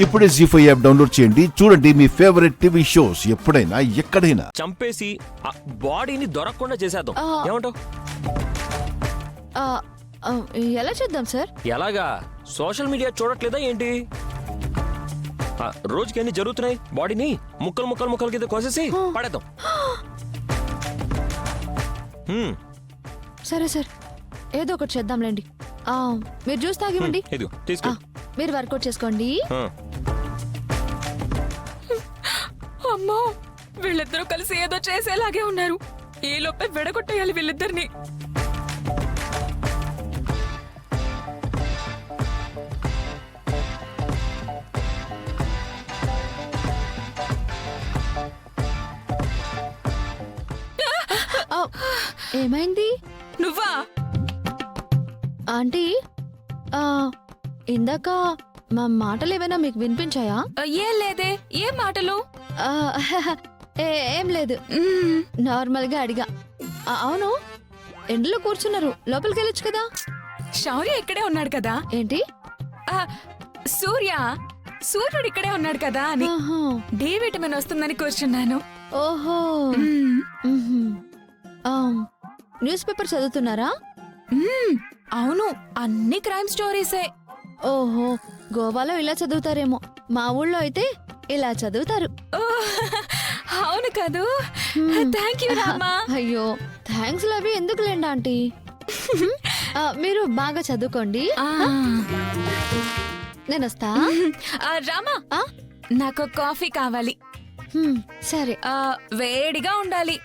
ఇప్పుడే జీ5 app download చేయండి. చూడండి మీ ఫేవరెట్ టీవీ షోస్ ఎప్పుడైనా ఎక్కడైనా. చంపేసి బాడీని దొరకకుండా చేసేద్దాం. ఏమంటావ్? ఎలా చేద్దాం సార్? ఎలాగా? సోషల్ మీడియా చూడట్లేదా ఏంటి? రోజుకి ఎన్ని జరుగుతున్నాయి? బాడీని ముక్కలు ముక్కలు ముక్కలు కింద కోసేసి పడేద్దాం. సరే సార్, ఏదో ఒకటి చేద్దాంలేండి. మీరు జ్యూస్ తాగివ్వండి. తీసుకో. మీరు వర్కౌట్ చేసుకోండి. అమ్మో, వీళ్ళిద్దరూ కలిసి ఏదో చేసేలాగే ఉన్నారు. ఈ లోపే విడగొట్టేయాలి వీళ్ళిద్దరిని. ఏమైంది? నువ్వా ఆంటీ? ఇందాక మా మాటలు ఏమైనా మీకు వినిపించాయా? ఏం లేదే. ఏం మాటలు? ఏం లేదు, నార్మల్ గా అడిగా. అవును, ఎండలో కూర్చున్నారు, లోపలికి వెళ్ళొచ్చు కదా. శౌర్య ఇక్కడే ఉన్నాడు కదా. ఏంటి? సూర్యుడు ఇక్కడే ఉన్నాడు కదా అని. డి విటమిన్ వస్తుందని కూర్చున్నాను. ఓహో, న్యూస్ పేపర్ చదువుతున్నారా? అవును, అన్ని క్రైమ్ స్టోరీసే. ఓహో, గోవాలో ఇలా చదువుతారేమో, మా ఊళ్ళో అయితే ఇలా చదువుతారు. అవును కదూ. Thank you Rama. అయ్యో, థ్యాంక్స్ లవి ఎందుకులేండి ఆంటీ. మీరు బాగా చదువుకోండి. నేను వస్తా. రామా, నాకు కాఫీ కావాలి. సరే. వేడిగా ఉండాలి.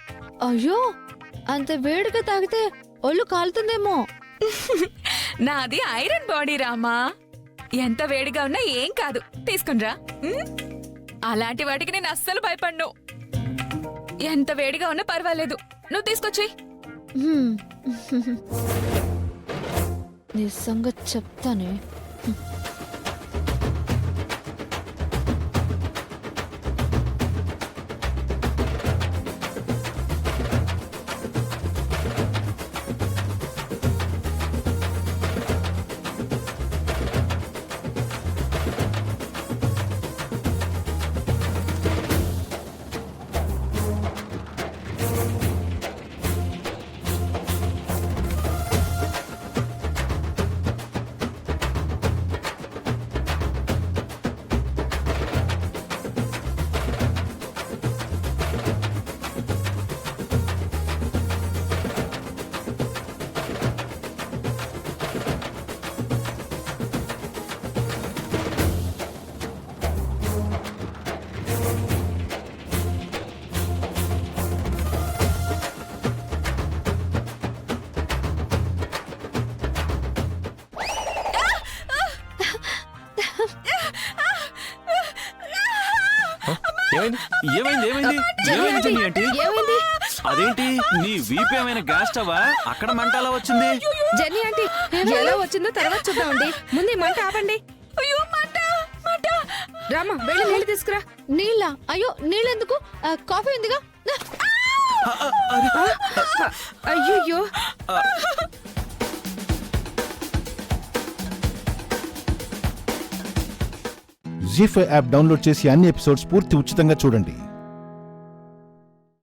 అయ్యో, అంత వేడిగా తాగితే ఒళ్ళు కాలుతుందేమో. నాది ఐరన్ బాడీ రామా, ఎంత వేడిగా ఉన్నా ఏం కాదు. తీసుకునిరా. అలాంటి వాటికి నేను అస్సలు భయపడ్ను. ఎంత వేడిగా ఉన్నా పర్వాలేదు, నువ్వు తీసుకొచ్చి. నిజంగా చెప్తానే. అదేంటి, నీ వీపు ఏమైనా గ్యాస్ స్టవా? అక్కడ మంట ఎలా వచ్చింది? జెన్నీ ఆంటీ, ఎలా వచ్చిందో తర్వాత చూద్దామండి. ముందు ఈ మంట ఆపండి. అయ్యో, మంట మంట. రామా, వెళ్ళి నీళ్ళు తీసుకురా. నీళ్ళ? అయ్యో, నీళ్ళెందుకు? కాఫీ ఉందిగా. అయ్యో, జీ5 యాప్ డౌన్లోడ్ చేసి అన్ని ఎపిసోడ్స్ పూర్తి ఉచితంగా చూడండి.